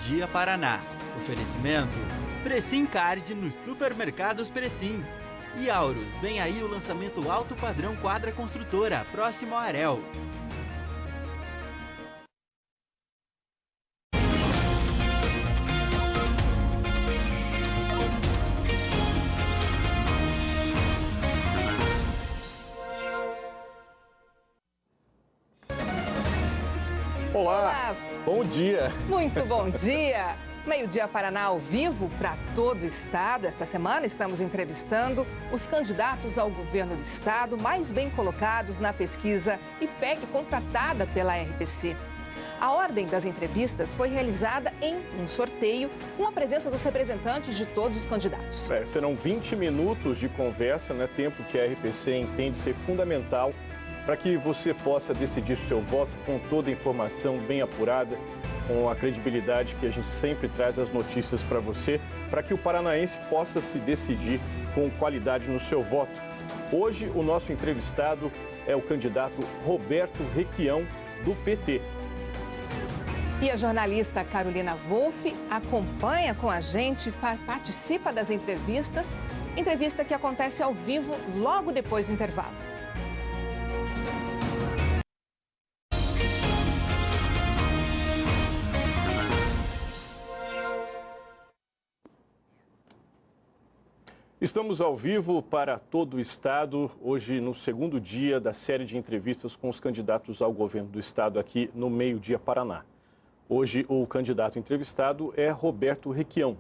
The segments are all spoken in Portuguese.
Meio-Dia Paraná. Oferecimento: Precim Card nos supermercados Precim. E Aurus, vem aí o lançamento alto padrão quadra construtora, próximo ao Arel. Olá, bom dia. Muito bom dia. Meio-Dia Paraná ao vivo para todo o estado. Esta semana estamos entrevistando os candidatos ao governo do estado mais bem colocados na pesquisa IPEC contratada pela RPC. A ordem das entrevistas foi realizada em um sorteio com a presença dos representantes de todos os candidatos. Serão 20 minutos de conversa, tempo que a RPC entende ser fundamental para que você possa decidir seu voto com toda a informação bem apurada, com a credibilidade que a gente sempre traz as notícias para você, para que o paranaense possa se decidir com qualidade no seu voto. Hoje, o nosso entrevistado é o candidato Roberto Requião, do PT. E a jornalista Carolina Wolff acompanha com a gente, participa das entrevistas, entrevista que acontece ao vivo logo depois do intervalo. Estamos ao vivo para todo o estado, hoje no segundo dia da série de entrevistas com os candidatos ao governo do estado aqui no Meio-Dia Paraná. Hoje o candidato entrevistado é Roberto Requião.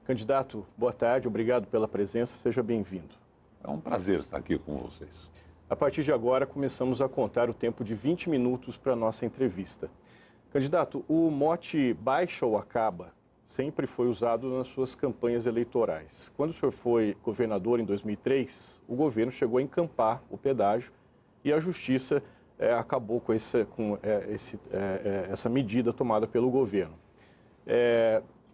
Candidato, boa tarde, obrigado pela presença, seja bem-vindo. É um prazer estar aqui com vocês. A partir de agora começamos a contar o tempo de 20 minutos para a nossa entrevista. Candidato, o mote baixa ou acaba sempre foi usado nas suas campanhas eleitorais. Quando o senhor foi governador em 2003, o governo chegou a encampar o pedágio e a justiça acabou com essa medida tomada pelo governo.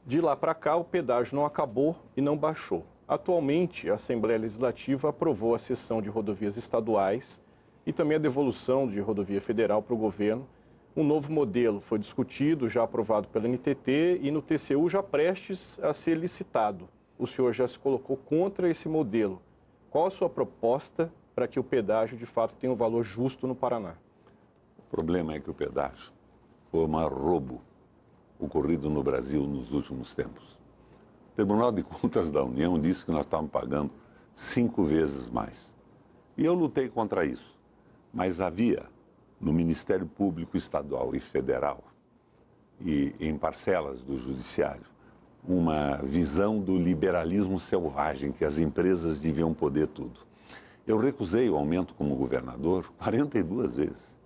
De lá para cá, o pedágio não acabou e não baixou. Atualmente, a Assembleia Legislativa aprovou a cessão de rodovias estaduais e também a devolução de rodovia federal para o governo. Um novo modelo foi discutido, já aprovado pela NTT e no TCU já prestes a ser licitado. O senhor já se colocou contra esse modelo. Qual a sua proposta para que o pedágio, de fato, tenha um valor justo no Paraná? O problema é que o pedágio foi um roubo ocorrido no Brasil nos últimos tempos. O Tribunal de Contas da União disse que nós estávamos pagando 5 vezes mais. E eu lutei contra isso. Mas havia no Ministério Público Estadual e Federal e em parcelas do Judiciário uma visão do liberalismo selvagem, que as empresas deviam poder tudo. Eu recusei o aumento como governador 42 vezes.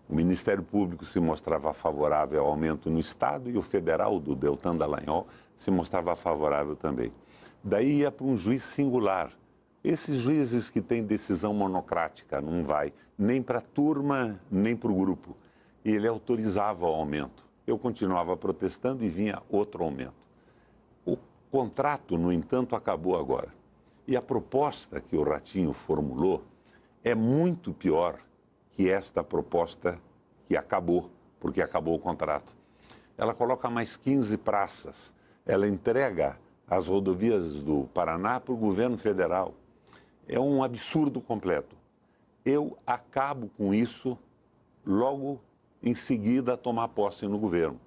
O Ministério Público se mostrava favorável ao aumento no Estado e o federal, do Deltan Dallagnol, se mostrava favorável também. Daí ia para um juiz singular. Esses juízes que têm decisão monocrática, não vai nem para a turma, nem para o grupo. E ele autorizava o aumento. Eu continuava protestando e vinha outro aumento. O contrato, no entanto, acabou agora. E a proposta que o Ratinho formulou é muito pior que esta proposta que acabou, porque acabou o contrato. Ela coloca mais 15 praças. Ela entrega as rodovias do Paraná para o governo federal. É um absurdo completo. Eu acabo com isso logo em seguida a tomar posse no governo.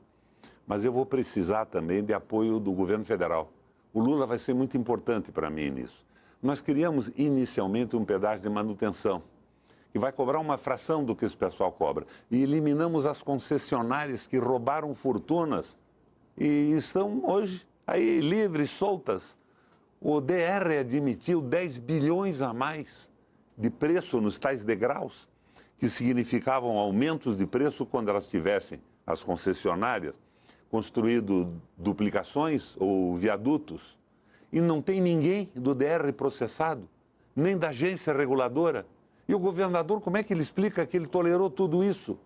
Mas eu vou precisar também de apoio do governo federal. O Lula vai ser muito importante para mim nisso. Nós criamos inicialmente um pedágio de manutenção, que vai cobrar uma fração do que esse pessoal cobra. E eliminamos as concessionárias que roubaram fortunas e estão hoje aí livres, soltas. O DR admitiu 10 bilhões a mais de preço nos tais degraus, que significavam aumentos de preço quando elas tivessem, as concessionárias, construído duplicações ou viadutos. E não tem ninguém do DR processado, nem da agência reguladora. E o governador, como é que ele explica que ele tolerou tudo isso?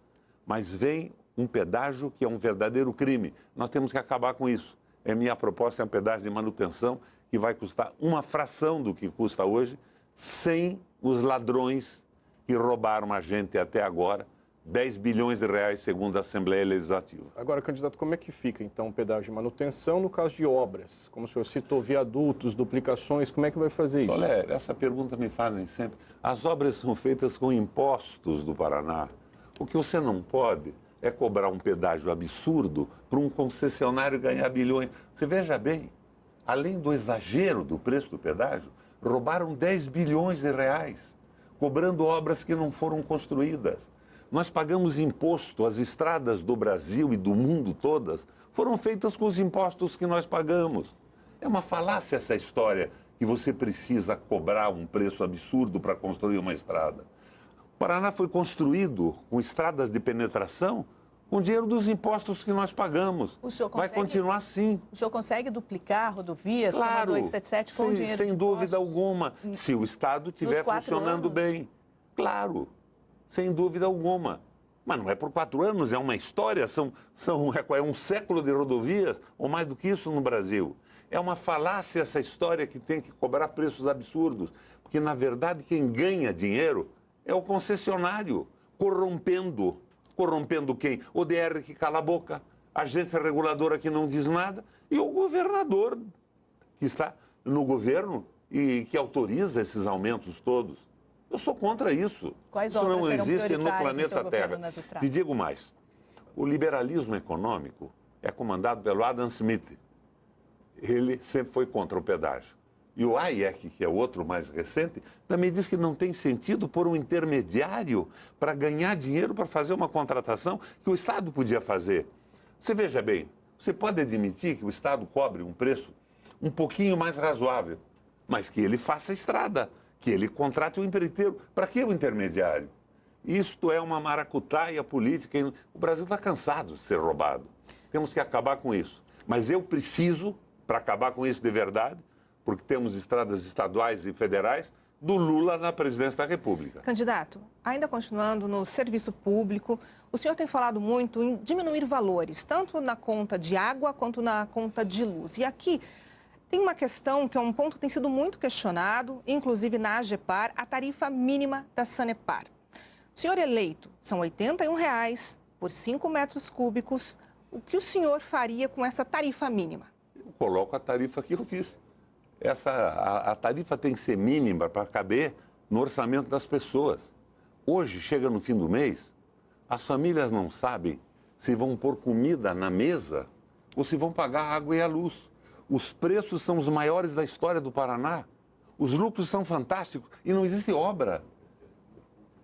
Mas vem um pedágio que é um verdadeiro crime. Nós temos que acabar com isso. Minha proposta é um pedágio de manutenção que vai custar uma fração do que custa hoje, sem os ladrões que roubaram a gente até agora 10 bilhões de reais, segundo a Assembleia Legislativa. Agora, candidato, como é que fica, então, o pedágio de manutenção no caso de obras? Como o senhor citou, viadutos, duplicações, como é que vai fazer isso? Soler, essa pergunta me fazem sempre. As obras são feitas com impostos do Paraná. O que você não pode é cobrar um pedágio absurdo para um concessionário ganhar bilhões. Você veja bem, além do exagero do preço do pedágio, roubaram 10 bilhões de reais, cobrando obras que não foram construídas. Nós pagamos imposto, as estradas do Brasil e do mundo todas foram feitas com os impostos que nós pagamos. É uma falácia essa história que você precisa cobrar um preço absurdo para construir uma estrada. O Paraná foi construído com estradas de penetração com dinheiro dos impostos que nós pagamos. O senhor vai continuar assim. O senhor consegue duplicar rodovias como a 277 com dinheiro sem de dúvida impostos? alguma, se o Estado estiver funcionando bem. Claro, sem dúvida alguma. Mas não é por 4 anos, é uma história, é um século de rodovias, ou mais do que isso no Brasil. É uma falácia essa história que tem que cobrar preços absurdos, porque, na verdade, quem ganha dinheiro é o concessionário, corrompendo. Corrompendo quem? O DR que cala a boca, a agência reguladora que não diz nada e o governador que está no governo e que autoriza esses aumentos todos. Eu sou contra isso. Quais isso obras não serão existe no prioritárias planeta seu Terra. governo nas estradas? E digo mais, o liberalismo econômico é comandado pelo Adam Smith. Ele sempre foi contra o pedágio. E o Hayek, que é outro mais recente, também diz que não tem sentido pôr um intermediário para ganhar dinheiro para fazer uma contratação que o Estado podia fazer. Você veja bem, você pode admitir que o Estado cobre um preço um pouquinho mais razoável, mas que ele faça a estrada, que ele contrate o empreiteiro. Para que o intermediário? Isto é uma maracutaia política. O Brasil está cansado de ser roubado. Temos que acabar com isso. Mas eu preciso, para acabar com isso de verdade, porque temos estradas estaduais e federais, do Lula na presidência da República. Candidato, ainda continuando no serviço público, o senhor tem falado muito em diminuir valores, tanto na conta de água quanto na conta de luz. E aqui tem uma questão que é um ponto que tem sido muito questionado, inclusive na AGEPAR, a tarifa mínima da Sanepar. O senhor eleito, são R$ 81,00 por 5 metros cúbicos. O que o senhor faria com essa tarifa mínima? Eu coloco a tarifa que eu fiz. A tarifa tem que ser mínima para caber no orçamento das pessoas. Hoje, chega no fim do mês, as famílias não sabem se vão pôr comida na mesa ou se vão pagar a água e a luz. Os preços são os maiores da história do Paraná. Os lucros são fantásticos e não existe obra.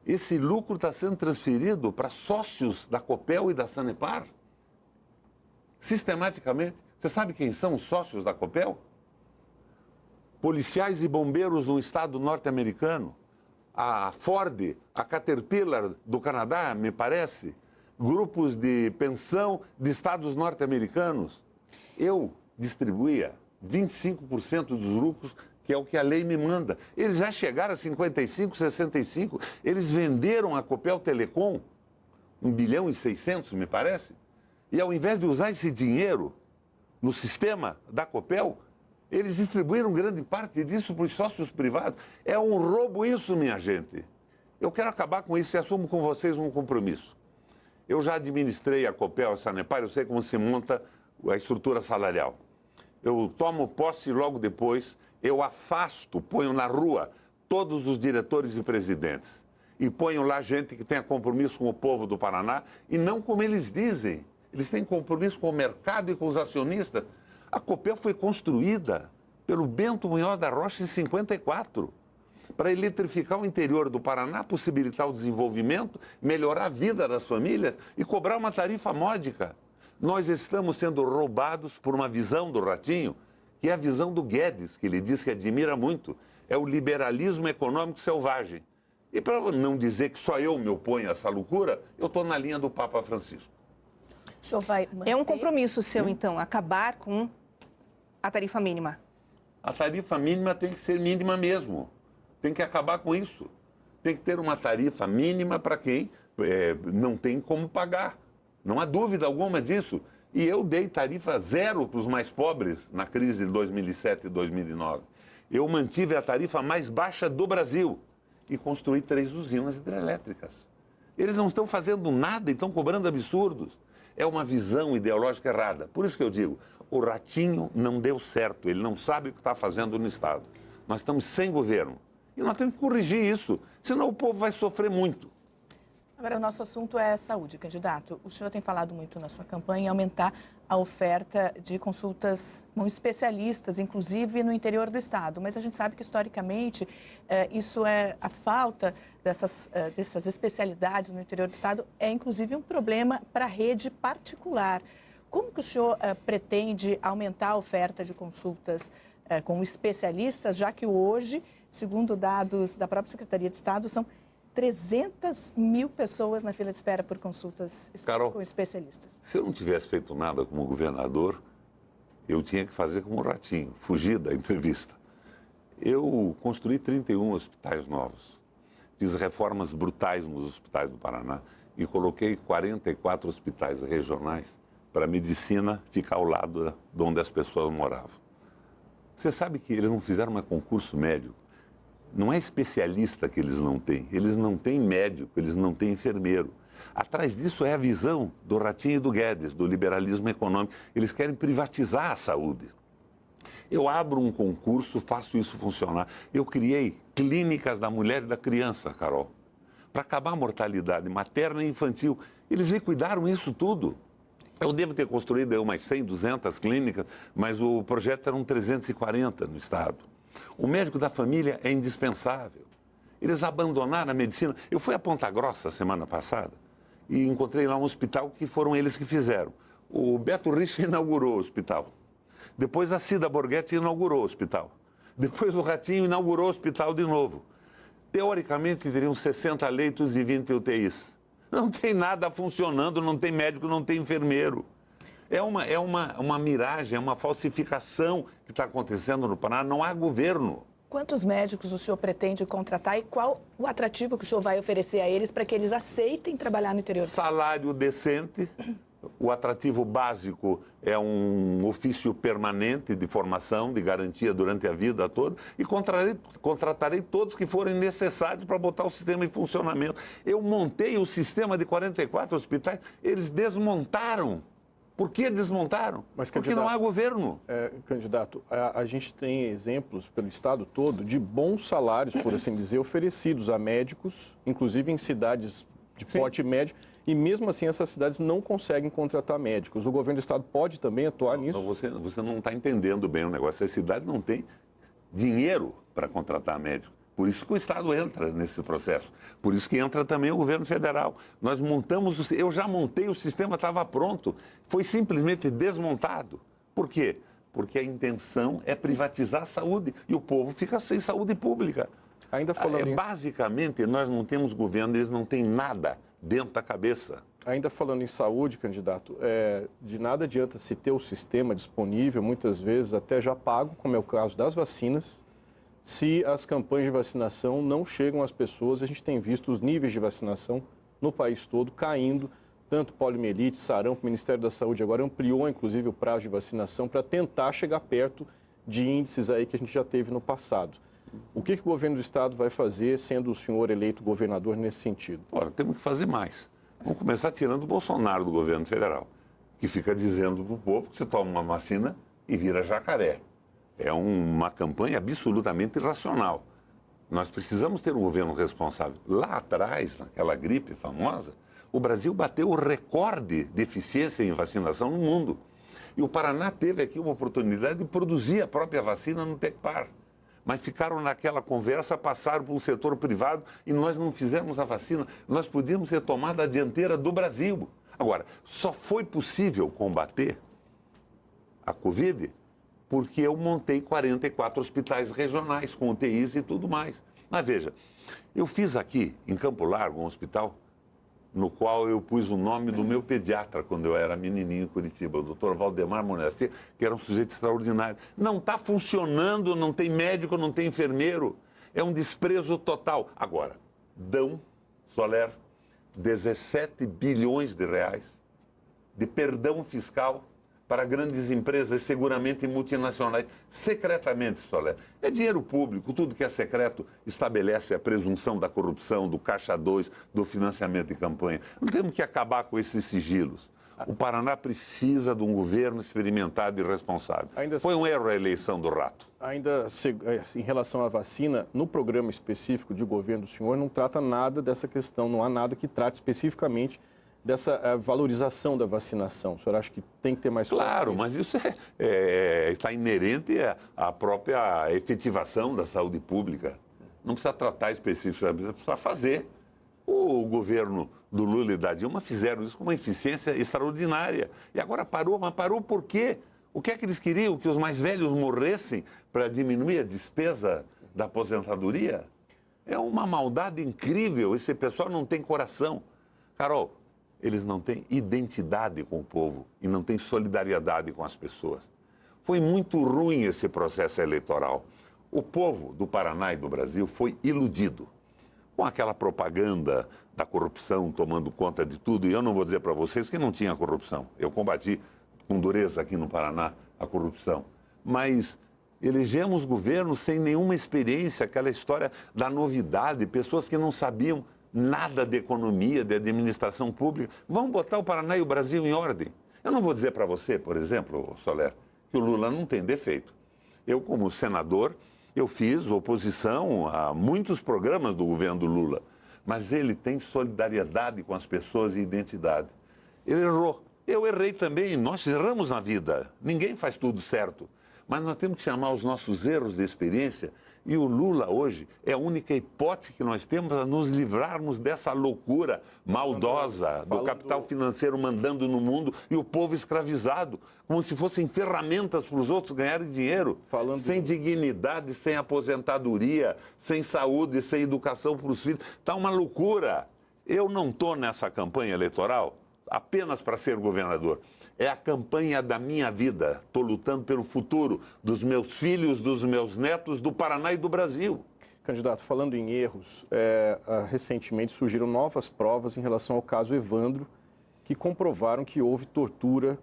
Esse lucro está sendo transferido para sócios da Copel e da Sanepar. Sistematicamente. Você sabe quem são os sócios da Copel? Policiais e bombeiros no estado norte-americano, a Ford, a Caterpillar do Canadá, me parece, grupos de pensão de estados norte-americanos. Eu distribuía 25% dos lucros, que é o que a lei me manda. Eles já chegaram a 55, 65, eles venderam a Copel Telecom, 1,6 bilhão, me parece, e ao invés de usar esse dinheiro no sistema da Copel, eles distribuíram grande parte disso para os sócios privados. É um roubo isso, minha gente. Eu quero acabar com isso e assumo com vocês um compromisso. Eu já administrei a Copel, a Sanepar, eu sei como se monta a estrutura salarial. Eu tomo posse e logo depois eu afasto, ponho na rua todos os diretores e presidentes. E ponho lá gente que tenha compromisso com o povo do Paraná e não como eles dizem. Eles têm compromisso com o mercado e com os acionistas. A Copel foi construída pelo Bento Munhoz da Rocha em 54, para eletrificar o interior do Paraná, possibilitar o desenvolvimento, melhorar a vida das famílias e cobrar uma tarifa módica. Nós estamos sendo roubados por uma visão do Ratinho, que é a visão do Guedes, que ele diz que admira muito. É o liberalismo econômico selvagem. E para não dizer que só eu me oponho a essa loucura, eu estou na linha do Papa Francisco. O senhor vai manter... É um compromisso seu, então, acabar com a tarifa mínima? A tarifa mínima tem que ser mínima mesmo. Tem que acabar com isso. Tem que ter uma tarifa mínima para quem não tem como pagar. Não há dúvida alguma disso. E eu dei tarifa zero para os mais pobres na crise de 2007 e 2009. Eu mantive a tarifa mais baixa do Brasil e construí 3 usinas hidrelétricas. Eles não estão fazendo nada e estão cobrando absurdos. É uma visão ideológica errada. Por isso que eu digo, o Ratinho não deu certo, ele não sabe o que está fazendo no Estado. Nós estamos sem governo e nós temos que corrigir isso, senão o povo vai sofrer muito. Agora, o nosso assunto é saúde, candidato. O senhor tem falado muito na sua campanha em aumentar a oferta de consultas com especialistas, inclusive no interior do Estado. Mas a gente sabe que, historicamente, isso é a falta dessas especialidades no interior do Estado é, inclusive, um problema para a rede particular. Como que o senhor pretende aumentar a oferta de consultas com especialistas, já que hoje, segundo dados da própria Secretaria de Estado, são 300 mil pessoas na fila de espera por consultas com especialistas? Se eu não tivesse feito nada como governador, eu tinha que fazer como um Ratinho, fugir da entrevista. Eu construí 31 hospitais novos, fiz reformas brutais nos hospitais do Paraná e coloquei 44 hospitais regionais para a medicina ficar ao lado de onde as pessoas moravam. Você sabe que eles não fizeram mais concurso médico? Não é especialista que eles não têm médico, eles não têm enfermeiro. Atrás disso é a visão do Ratinho e do Guedes, do liberalismo econômico. Eles querem privatizar a saúde. Eu abro um concurso, faço isso funcionar. Eu criei clínicas da mulher e da criança, Carol, para acabar a mortalidade materna e infantil. Eles liquidaram isso tudo. Eu devo ter construído umas 100, 200 clínicas, mas o projeto eram 340 no estado. O médico da família é indispensável. Eles abandonaram a medicina. Eu fui a Ponta Grossa semana passada e encontrei lá um hospital que foram eles que fizeram. O Beto Richa inaugurou o hospital. Depois a Cida Borghetti inaugurou o hospital. Depois o Ratinho inaugurou o hospital de novo. Teoricamente teriam 60 leitos e 20 UTIs. Não tem nada funcionando, não tem médico, não tem enfermeiro. É uma miragem, é uma falsificação que está acontecendo no Paraná. Não há governo. Quantos médicos o senhor pretende contratar e qual o atrativo que o senhor vai oferecer a eles para que eles aceitem trabalhar no interior do Estado? Salário decente. O atrativo básico é um ofício permanente de formação, de garantia durante a vida toda. E contratarei todos que forem necessários para botar o sistema em funcionamento. Eu montei o sistema de 44 hospitais, eles desmontaram. Por que desmontaram? Porque não há governo. Candidato, a gente tem exemplos pelo estado todo de bons salários, por assim dizer, oferecidos a médicos, inclusive em cidades de porte médio, e mesmo assim essas cidades não conseguem contratar médicos. O governo do estado pode também atuar nisso? Você não está entendendo bem o negócio. As cidades não têm dinheiro para contratar médicos. Por isso que o Estado entra nesse processo. Por isso que entra também o governo federal. Nós montamos, eu já montei, o sistema estava pronto. Foi simplesmente desmontado. Por quê? Porque a intenção é privatizar a saúde e o povo fica sem saúde pública. Ainda falando basicamente, nós não temos governo, eles não têm nada dentro da cabeça. Ainda falando em saúde, candidato, de nada adianta se ter o sistema disponível, muitas vezes até já pago, como é o caso das vacinas, se as campanhas de vacinação não chegam às pessoas. A gente tem visto os níveis de vacinação no país todo caindo, tanto poliomielite, sarampo. O Ministério da Saúde agora ampliou, inclusive, o prazo de vacinação para tentar chegar perto de índices aí que a gente já teve no passado. O que o governo do estado vai fazer, sendo o senhor eleito governador, nesse sentido? Ora, temos que fazer mais. Vamos começar tirando o Bolsonaro do governo federal, que fica dizendo para o povo que você toma uma vacina e vira jacaré. É uma campanha absolutamente irracional. Nós precisamos ter um governo responsável. Lá atrás, naquela gripe famosa, o Brasil bateu o recorde de eficiência em vacinação no mundo. E o Paraná teve aqui uma oportunidade de produzir a própria vacina no Tecpar. Mas ficaram naquela conversa, passaram para o setor privado e nós não fizemos a vacina. Nós podíamos ter tomado a dianteira do Brasil. Agora, só foi possível combater a Covid porque eu montei 44 hospitais regionais com UTIs e tudo mais. Mas veja, eu fiz aqui, em Campo Largo, um hospital no qual eu pus o nome do meu pediatra quando eu era menininho em Curitiba, o Dr. Valdemar Monastir, que era um sujeito extraordinário. Não está funcionando, não tem médico, não tem enfermeiro. É um desprezo total. Agora, dão, Soler, 17 bilhões de reais de perdão fiscal para grandes empresas, seguramente multinacionais, secretamente, Soler. É dinheiro público, tudo que é secreto estabelece a presunção da corrupção, do caixa 2, do financiamento de campanha. Não temos que acabar com esses sigilos. O Paraná precisa de um governo experimentado e responsável. Foi um erro a eleição do Rato. Ainda em relação à vacina, no programa específico de governo do senhor não trata nada dessa questão, não há nada que trate especificamente dessa valorização da vacinação. O senhor acha que tem que ter mais foco? Claro, mas isso está inerente à própria efetivação da saúde pública. Não precisa tratar especificamente, precisa fazer. O governo do Lula e da Dilma fizeram isso com uma eficiência extraordinária. E agora parou, mas parou por quê? O que é que eles queriam? Que os mais velhos morressem para diminuir a despesa da aposentadoria? É uma maldade incrível. Esse pessoal não tem coração. Carol, eles não têm identidade com o povo e não têm solidariedade com as pessoas. Foi muito ruim esse processo eleitoral. O povo do Paraná e do Brasil foi iludido com aquela propaganda da corrupção tomando conta de tudo. E eu não vou dizer para vocês que não tinha corrupção. Eu combati com dureza aqui no Paraná a corrupção. Mas elegemos governos sem nenhuma experiência, aquela história da novidade, pessoas que não sabiam nada de economia, de administração pública. Vamos botar o Paraná e o Brasil em ordem. Eu não vou dizer para você, por exemplo, Soler, que o Lula não tem defeito. Eu, como senador, eu fiz oposição a muitos programas do governo do Lula, mas ele tem solidariedade com as pessoas e identidade. Ele errou. Eu errei também, nós erramos na vida. Ninguém faz tudo certo. Mas nós temos que chamar os nossos erros de experiência e o Lula hoje é a única hipótese que nós temos para nos livrarmos dessa loucura maldosa do capital financeiro mandando no mundo e o povo escravizado, como se fossem ferramentas para os outros ganharem dinheiro, sem dignidade, sem aposentadoria, sem saúde, sem educação para os filhos. Está uma loucura. Eu não estou nessa campanha eleitoral apenas para ser governador. É a campanha da minha vida. Estou lutando pelo futuro dos meus filhos, dos meus netos, do Paraná e do Brasil. Candidato, falando em erros, recentemente surgiram novas provas em relação ao caso Evandro, que comprovaram que houve tortura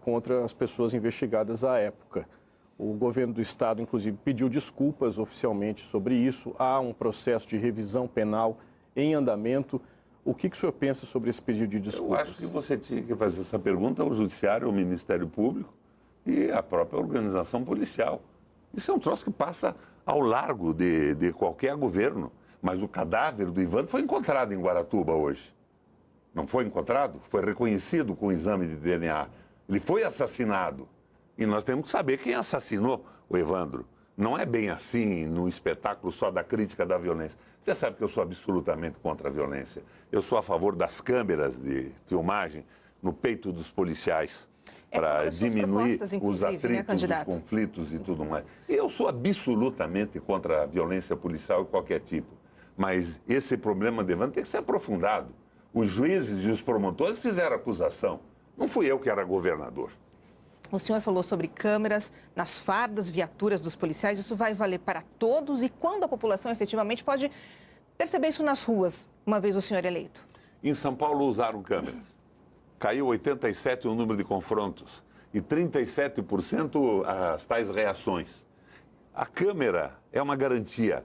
contra as pessoas investigadas à época. O governo do estado, inclusive, pediu desculpas oficialmente sobre isso. Há um processo de revisão penal em andamento. O que o senhor pensa sobre esse pedido de desculpas? Eu acho que você tinha que fazer essa pergunta ao Judiciário, ao Ministério Público e à própria organização policial. Isso é um troço que passa ao largo de qualquer governo. Mas o cadáver do Evandro foi encontrado em Guaratuba hoje. Não foi encontrado? Foi reconhecido com o exame de DNA. Ele foi assassinado. E nós temos que saber quem assassinou o Evandro. Não é bem assim no espetáculo só da crítica da violência. Você sabe que eu sou absolutamente contra a violência. Eu sou a favor das câmeras de filmagem no peito dos policiais para diminuir os atritos, os conflitos e tudo mais. Eu sou absolutamente contra a violência policial de qualquer tipo. Mas esse problema de Evandro tem que ser aprofundado. Os juízes e os promotores fizeram acusação. Não fui eu que era governador. O senhor falou sobre câmeras nas fardas, viaturas dos policiais. Isso vai valer para todos? E quando a população efetivamente pode perceber isso nas ruas, uma vez o senhor eleito? Em São Paulo usaram câmeras. Caiu 87% o número de confrontos e 37% as tais reações. A câmera é uma garantia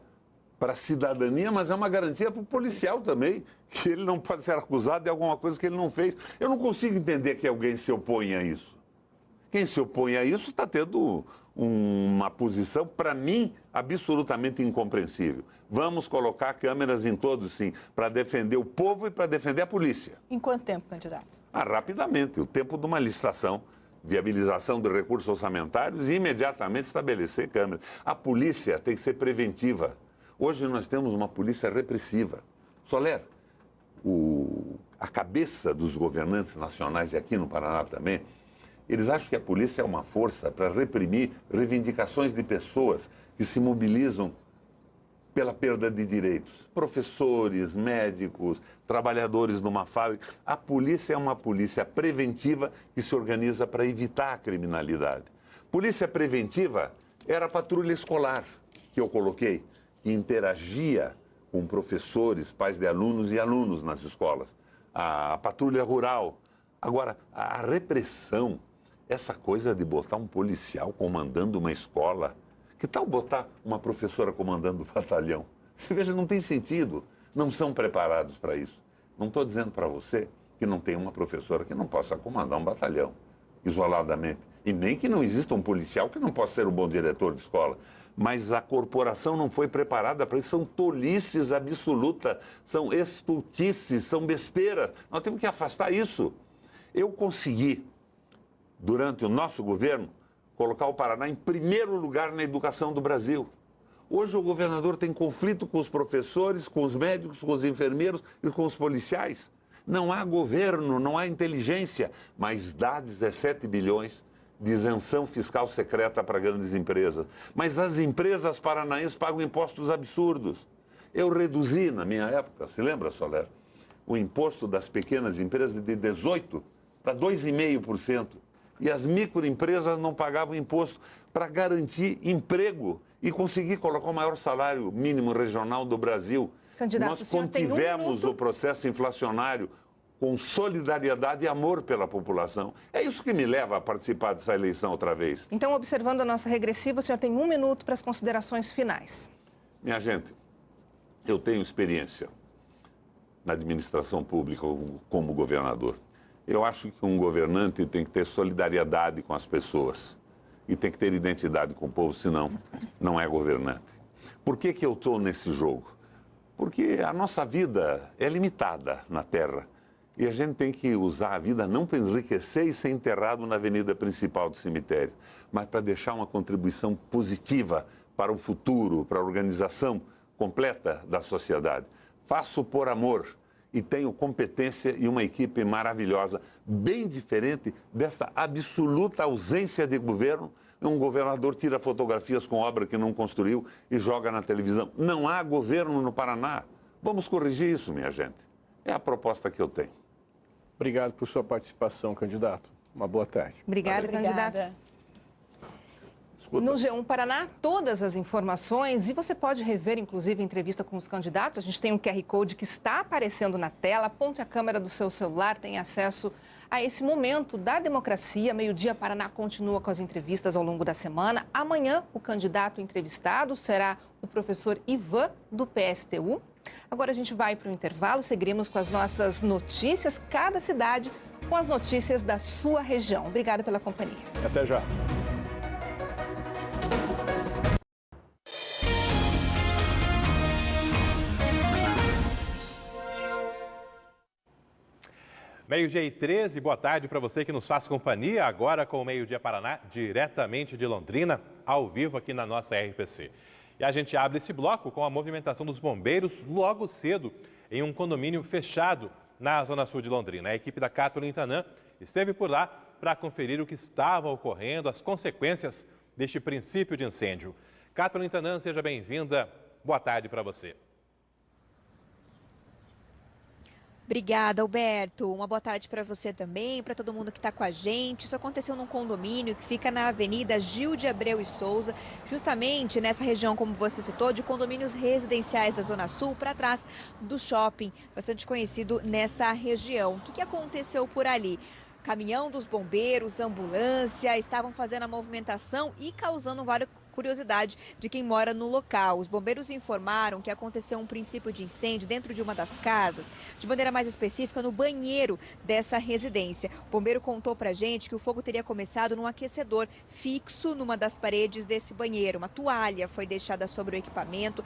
para a cidadania, mas é uma garantia para o policial também, que ele não pode ser acusado de alguma coisa que ele não fez. Eu não consigo entender que alguém se oponha a isso. Quem se opõe a isso está tendo uma posição, para mim, absolutamente incompreensível. Vamos colocar câmeras em todos, sim, para defender o povo e para defender a polícia. Em quanto tempo, candidato? Rapidamente, o tempo de uma licitação, viabilização de recursos orçamentários e imediatamente estabelecer câmeras. A polícia tem que ser preventiva. Hoje nós temos uma polícia repressiva. Soler, a cabeça dos governantes nacionais e aqui no Paraná também, eles acham que a polícia é uma força para reprimir reivindicações de pessoas que se mobilizam pela perda de direitos. Professores, médicos, trabalhadores numa fábrica. A polícia é uma polícia preventiva que se organiza para evitar a criminalidade. Polícia preventiva era a patrulha escolar que eu coloquei, que interagia com professores, pais de alunos e alunos nas escolas. A patrulha rural. Agora, a repressão essa coisa de botar um policial comandando uma escola, que tal botar uma professora comandando o batalhão? Você veja, não tem sentido, não são preparados para isso. Não estou dizendo para você que não tem uma professora que não possa comandar um batalhão, isoladamente. E nem que não exista um policial que não possa ser um bom diretor de escola. Mas a corporação não foi preparada para isso. São tolices absolutas, são estultices, são besteiras. Nós temos que afastar isso. Eu consegui, durante o nosso governo, colocar o Paraná em primeiro lugar na educação do Brasil. Hoje o governador tem conflito com os professores, com os médicos, com os enfermeiros e com os policiais. Não há governo, não há inteligência, mas dá 17 bilhões de isenção fiscal secreta para grandes empresas. Mas as empresas paranaenses pagam impostos absurdos. Eu reduzi, na minha época, se lembra, Soler, o imposto das pequenas empresas de 18% para 2,5%. E as microempresas não pagavam imposto para garantir emprego e conseguir colocar o maior salário mínimo regional do Brasil. Candidato, nós contivemos o processo inflacionário com solidariedade e amor pela população. É isso que me leva a participar dessa eleição outra vez. Então, observando a nossa regressiva, o senhor tem 1 minuto para as considerações finais. Minha gente, eu tenho experiência na administração pública como governador. Eu acho que um governante tem que ter solidariedade com as pessoas e tem que ter identidade com o povo, senão não é governante. Por que eu estou nesse jogo? Porque a nossa vida é limitada na Terra e a gente tem que usar a vida não para enriquecer e ser enterrado na avenida principal do cemitério, mas para deixar uma contribuição positiva para o futuro, para a organização completa da sociedade. Faço por amor e tenho competência e uma equipe maravilhosa, bem diferente dessa absoluta ausência de governo. Um governador tira fotografias com obra que não construiu e joga na televisão. Não há governo no Paraná. Vamos corrigir isso, minha gente. É a proposta que eu tenho. Obrigado por sua participação, candidato. Uma boa tarde. Obrigada, candidato. No G1 Paraná, todas as informações, e você pode rever, inclusive, a entrevista com os candidatos. A gente tem um QR Code que está aparecendo na tela. Aponte a câmera do seu celular, tem acesso a esse momento da democracia. Meio-dia, Paraná continua com as entrevistas ao longo da semana. Amanhã, o candidato entrevistado será o professor Ivan, do PSTU. Agora a gente vai para o intervalo, seguiremos com as nossas notícias, cada cidade com as notícias da sua região. Obrigada pela companhia. Até já. Meio-dia e 13, boa tarde para você que nos faz companhia, agora com o Meio-dia Paraná, diretamente de Londrina, ao vivo aqui na nossa RPC. E a gente abre esse bloco com a movimentação dos bombeiros logo cedo em um condomínio fechado na Zona Sul de Londrina. A equipe da Kathleen Tanan esteve por lá para conferir o que estava ocorrendo, as consequências deste princípio de incêndio. Kathleen Tanan, seja bem-vinda, boa tarde para você. Obrigada, Alberto. Uma boa tarde para você também, para todo mundo que está com a gente. Isso aconteceu num condomínio que fica na Avenida Gil de Abreu e Souza, justamente nessa região, como você citou, de condomínios residenciais da Zona Sul, para trás do shopping, bastante conhecido nessa região. O que aconteceu por ali? Caminhão dos bombeiros, ambulância, estavam fazendo a movimentação e causando várias curiosidade de quem mora no local. Os bombeiros informaram que aconteceu um princípio de incêndio dentro de uma das casas, de maneira mais específica no banheiro dessa residência. O bombeiro contou pra gente que o fogo teria começado num aquecedor fixo numa das paredes desse banheiro. Uma toalha foi deixada sobre o equipamento.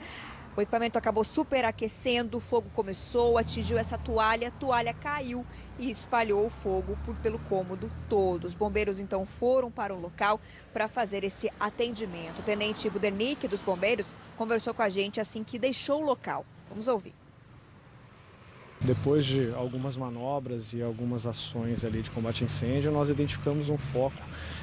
O equipamento acabou superaquecendo, o fogo começou, atingiu essa toalha, a toalha caiu e espalhou o fogo pelo cômodo todo. Os bombeiros então foram para o local para fazer esse atendimento. O tenente Budernick dos bombeiros conversou com a gente assim que deixou o local. Vamos ouvir. Depois de algumas manobras e algumas ações ali de combate a incêndio, nós identificamos um foco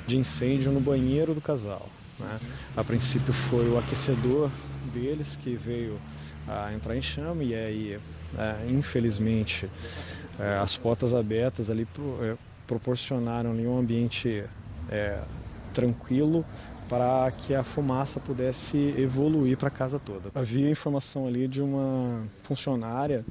de incêndio no banheiro do casal, né? A princípio foi o aquecedor deles que veio a entrar em chama e aí, infelizmente, as portas abertas ali proporcionaram ali um ambiente tranquilo para que a fumaça pudesse evoluir para a casa toda. Havia informação ali de uma funcionária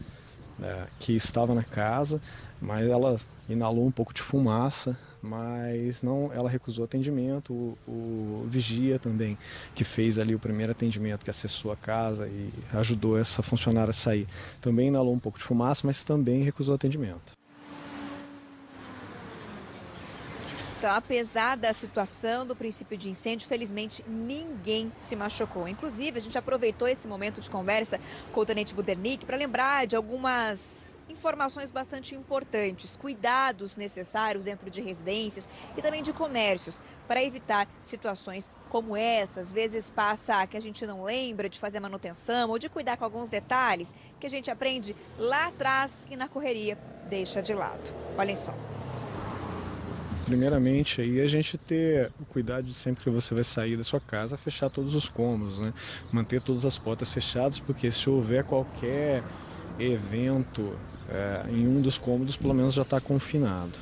que estava na casa, mas ela inalou um pouco de fumaça, mas não, ela recusou atendimento. O vigia também, que fez ali o primeiro atendimento, que acessou a casa e ajudou essa funcionária a sair, também inalou um pouco de fumaça, mas também recusou atendimento. Então, apesar da situação do princípio de incêndio, felizmente ninguém se machucou. Inclusive, a gente aproveitou esse momento de conversa com o Tenente Budernick para lembrar de algumas informações bastante importantes, cuidados necessários dentro de residências e também de comércios para evitar situações como essa. Às vezes passa que a gente não lembra de fazer manutenção ou de cuidar com alguns detalhes que a gente aprende lá atrás e na correria deixa de lado. Olhem só. Primeiramente, aí a gente ter o cuidado de sempre que você vai sair da sua casa, fechar todos os cômodos, né? Manter todas as portas fechadas, porque se houver qualquer evento em um dos cômodos, pelo menos já está confinado.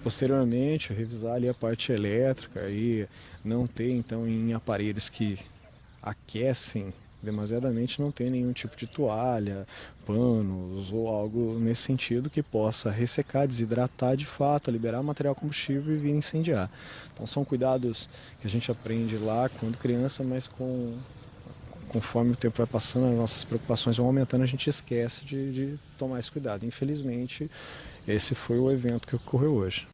Posteriormente, revisar ali a parte elétrica e não ter, então, em aparelhos que aquecem demasiadamente, não ter nenhum tipo de toalha, panos ou algo nesse sentido que possa ressecar, desidratar de fato, liberar material combustível e vir incendiar. Então são cuidados que a gente aprende lá quando criança, mas conforme o tempo vai passando, as nossas preocupações vão aumentando, a gente esquece de tomar esse cuidado. Infelizmente, esse foi o evento que ocorreu hoje.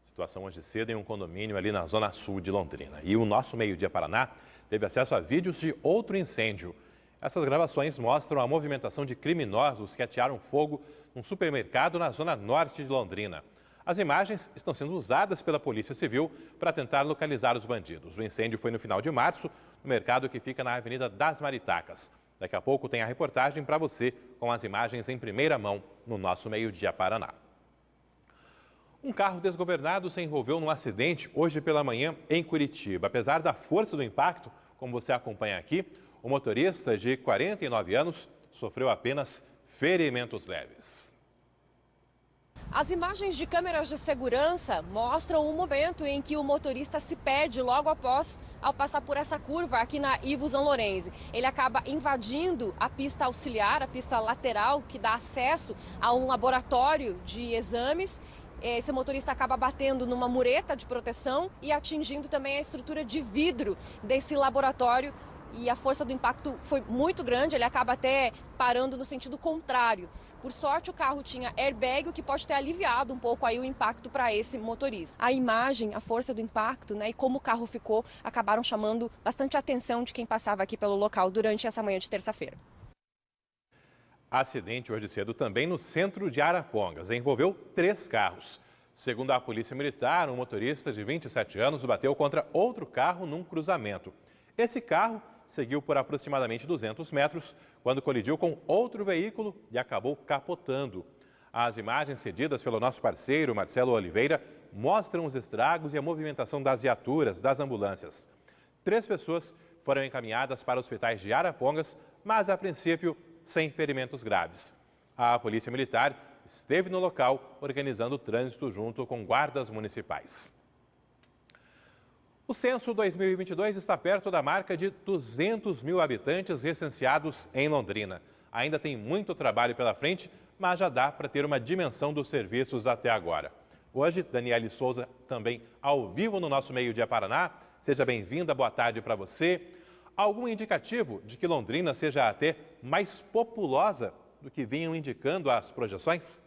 Situação hoje cedo em um condomínio ali na zona sul de Londrina. E o nosso Meio Dia Paraná teve acesso a vídeos de outro incêndio. Essas gravações mostram a movimentação de criminosos que atearam fogo num supermercado na zona norte de Londrina. As imagens estão sendo usadas pela Polícia Civil para tentar localizar os bandidos. O incêndio foi no final de março, no mercado que fica na Avenida das Maritacas. Daqui a pouco tem a reportagem para você com as imagens em primeira mão no nosso Meio Dia Paraná. Um carro desgovernado se envolveu num acidente hoje pela manhã em Curitiba. Apesar da força do impacto, como você acompanha aqui, o motorista de 49 anos sofreu apenas ferimentos leves. As imagens de câmeras de segurança mostram o momento em que o motorista se perde logo ao passar por essa curva aqui na Ivo Zanlorenzi. Ele acaba invadindo a pista auxiliar, a pista lateral, que dá acesso a um laboratório de exames. Esse motorista acaba batendo numa mureta de proteção e atingindo também a estrutura de vidro desse laboratório. E a força do impacto foi muito grande, ele acaba até parando no sentido contrário. Por sorte, o carro tinha airbag, o que pode ter aliviado um pouco aí o impacto para esse motorista. A imagem, a força do impacto, né, e como o carro ficou, acabaram chamando bastante atenção de quem passava aqui pelo local durante essa manhã de terça-feira. Acidente hoje cedo também no centro de Arapongas. Envolveu 3 carros. Segundo a Polícia Militar, um motorista de 27 anos bateu contra outro carro num cruzamento. Esse carro seguiu por aproximadamente 200 metros quando colidiu com outro veículo e acabou capotando. As imagens cedidas pelo nosso parceiro Marcelo Oliveira mostram os estragos e a movimentação das viaturas, das ambulâncias. 3 pessoas foram encaminhadas para hospitais de Arapongas, mas a princípio sem ferimentos graves. A Polícia Militar esteve no local organizando o trânsito junto com guardas municipais. O censo 2022 está perto da marca de 200 mil habitantes recenseados em Londrina. Ainda tem muito trabalho pela frente, mas já dá para ter uma dimensão dos serviços até agora. Hoje, Daniele Souza também ao vivo no nosso Meio Dia Paraná. Seja bem-vinda, boa tarde para você. Algum indicativo de que Londrina seja até mais populosa do que vinham indicando as projeções?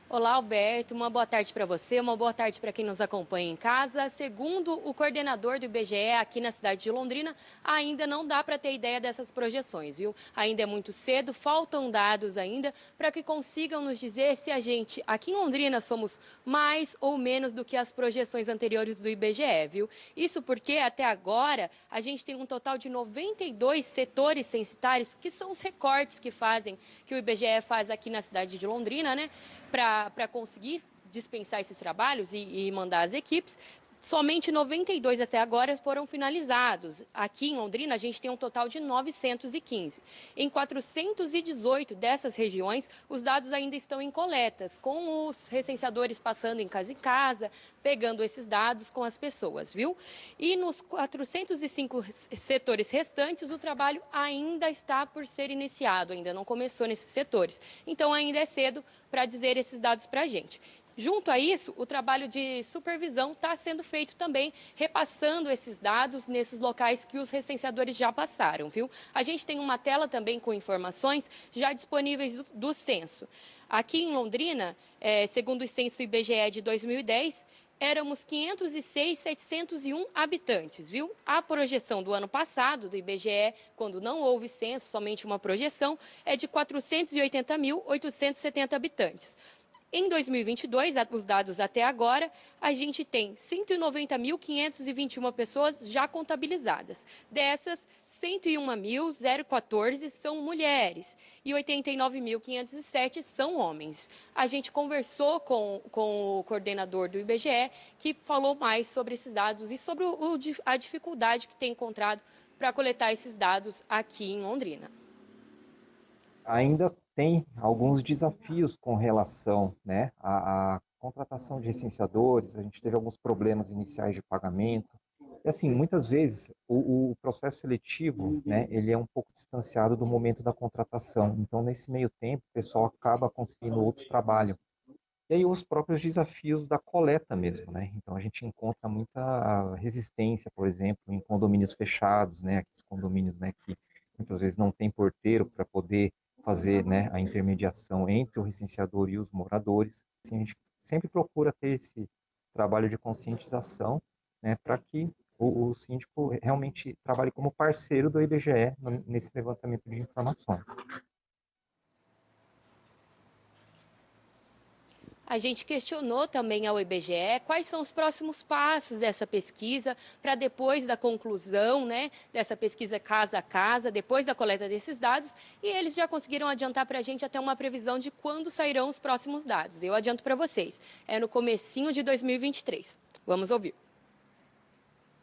Olá, Alberto. Uma boa tarde para você, uma boa tarde para quem nos acompanha em casa. Segundo o coordenador do IBGE aqui na cidade de Londrina, ainda não dá para ter ideia dessas projeções, viu? Ainda é muito cedo, faltam dados ainda para que consigam nos dizer se a gente aqui em Londrina somos mais ou menos do que as projeções anteriores do IBGE, viu? Isso porque até agora a gente tem um total de 92 setores censitários, que são os recortes que o IBGE faz aqui na cidade de Londrina, né? Para conseguir dispensar esses trabalhos e mandar as equipes. Somente 92 até agora foram finalizados. Aqui em Londrina, a gente tem um total de 915. Em 418 dessas regiões, os dados ainda estão em coletas, com os recenseadores passando em casa, pegando esses dados com as pessoas, viu? E nos 405 setores restantes, o trabalho ainda está por ser iniciado, ainda não começou nesses setores. Então, ainda é cedo para dizer esses dados para a gente. Junto a isso, o trabalho de supervisão está sendo feito também, repassando esses dados nesses locais que os recenseadores já passaram, viu? A gente tem uma tela também com informações já disponíveis do censo. Aqui em Londrina, segundo o censo IBGE de 2010, éramos 506.701 habitantes, viu? A projeção do ano passado, do IBGE, quando não houve censo, somente uma projeção, é de 480.870 habitantes. Em 2022, os dados até agora, a gente tem 190.521 pessoas já contabilizadas. Dessas, 101.014 são mulheres e 89.507 são homens. A gente conversou com o coordenador do IBGE, que falou mais sobre esses dados e sobre a dificuldade que tem encontrado para coletar esses dados aqui em Londrina. Ainda tem alguns desafios com relação, né, à contratação de recenseadores. A gente teve alguns problemas iniciais de pagamento. E assim, muitas vezes o processo seletivo, né, ele é um pouco distanciado do momento da contratação. Então, nesse meio tempo, o pessoal acaba conseguindo outro trabalho. E aí os próprios desafios da coleta mesmo, né? Então a gente encontra muita resistência, por exemplo, em condomínios fechados, né, aqueles condomínios, né, que muitas vezes não tem porteiro para poder fazer, né, a intermediação entre o recenseador e os moradores. Assim, a gente sempre procura ter esse trabalho de conscientização, né, para que o síndico realmente trabalhe como parceiro do IBGE nesse levantamento de informações. A gente questionou também ao IBGE quais são os próximos passos dessa pesquisa para depois da conclusão, né, dessa pesquisa casa a casa, depois da coleta desses dados, e eles já conseguiram adiantar para a gente até uma previsão de quando sairão os próximos dados. Eu adianto para vocês, é no comecinho de 2023. Vamos ouvir.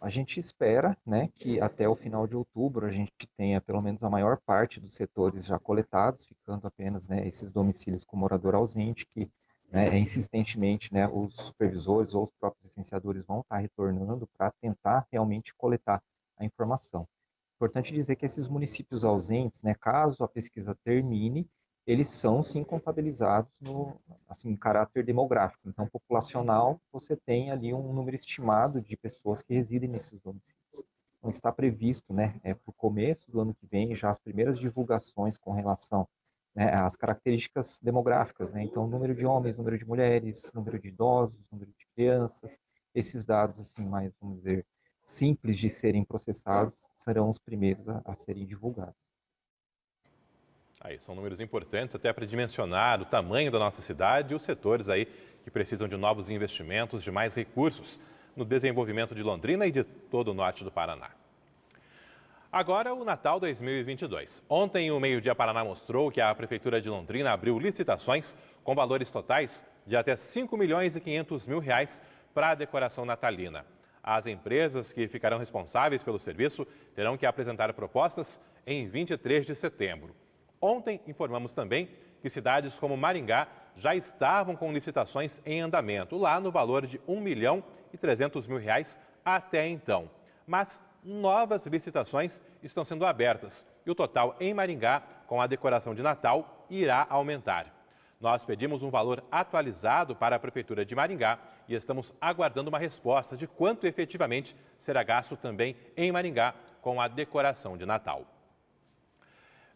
A gente espera, né, que até o final de outubro a gente tenha pelo menos a maior parte dos setores já coletados, ficando apenas, né, esses domicílios com morador ausente, que insistentemente, né, os supervisores ou os próprios licenciadores vão estar retornando para tentar realmente coletar a informação. Importante dizer que esses municípios ausentes, né, caso a pesquisa termine, eles são sim contabilizados no, assim, em caráter demográfico. Então, populacional, você tem ali um número estimado de pessoas que residem nesses domicílios. Então, está previsto, né, para o começo do ano que vem, já as primeiras divulgações com relação, né, as características demográficas, né? Então, número de homens, número de mulheres, número de idosos, número de crianças, esses dados, assim, mais, vamos dizer, simples de serem processados, serão os primeiros a serem divulgados. Aí, são números importantes até para dimensionar o tamanho da nossa cidade e os setores aí que precisam de novos investimentos, de mais recursos no desenvolvimento de Londrina e de todo o norte do Paraná. Agora, o Natal 2022. Ontem, o Meio Dia Paraná mostrou que a Prefeitura de Londrina abriu licitações com valores totais de até R$ 5.500.000 para a decoração natalina. As empresas que ficarão responsáveis pelo serviço terão que apresentar propostas em 23 de setembro. Ontem, informamos também que cidades como Maringá já estavam com licitações em andamento, lá no valor de R$ 1.300.000 até então. Mas novas licitações estão sendo abertas e o total em Maringá, com a decoração de Natal, irá aumentar. Nós pedimos um valor atualizado para a Prefeitura de Maringá e estamos aguardando uma resposta de quanto efetivamente será gasto também em Maringá com a decoração de Natal.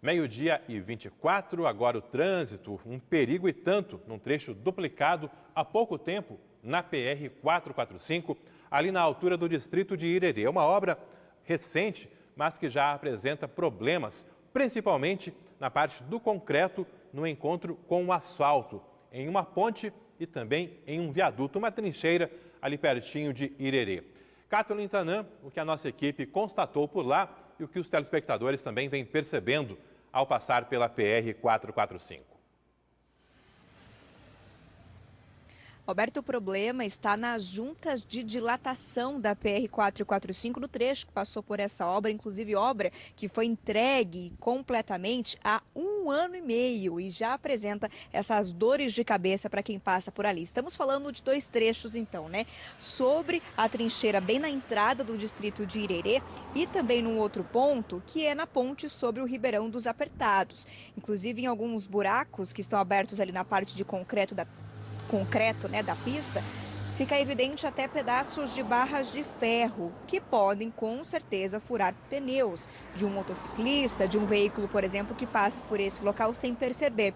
12h24, agora o trânsito, um perigo e tanto num trecho duplicado há pouco tempo na PR-445, ali na altura do distrito de Irerê. É uma obra recente, mas que já apresenta problemas, principalmente na parte do concreto, no encontro com o asfalto, em uma ponte e também em um viaduto, uma trincheira ali pertinho de Irerê. Kathleen Tanã, o que a nossa equipe constatou por lá e o que os telespectadores também vêm percebendo ao passar pela PR-445. Roberto, o problema está nas juntas de dilatação da PR-445 no trecho que passou por essa obra, inclusive obra que foi entregue completamente há 1 ano e meio e já apresenta essas dores de cabeça para quem passa por ali. Estamos falando de 2 trechos então, né? Sobre a trincheira bem na entrada do distrito de Irerê e também num outro ponto que é na ponte sobre o Ribeirão dos Apertados. Inclusive em alguns buracos que estão abertos ali na parte de concreto da pista, fica evidente até pedaços de barras de ferro que podem com certeza furar pneus de um motociclista, de um veículo, por exemplo, que passe por esse local sem perceber.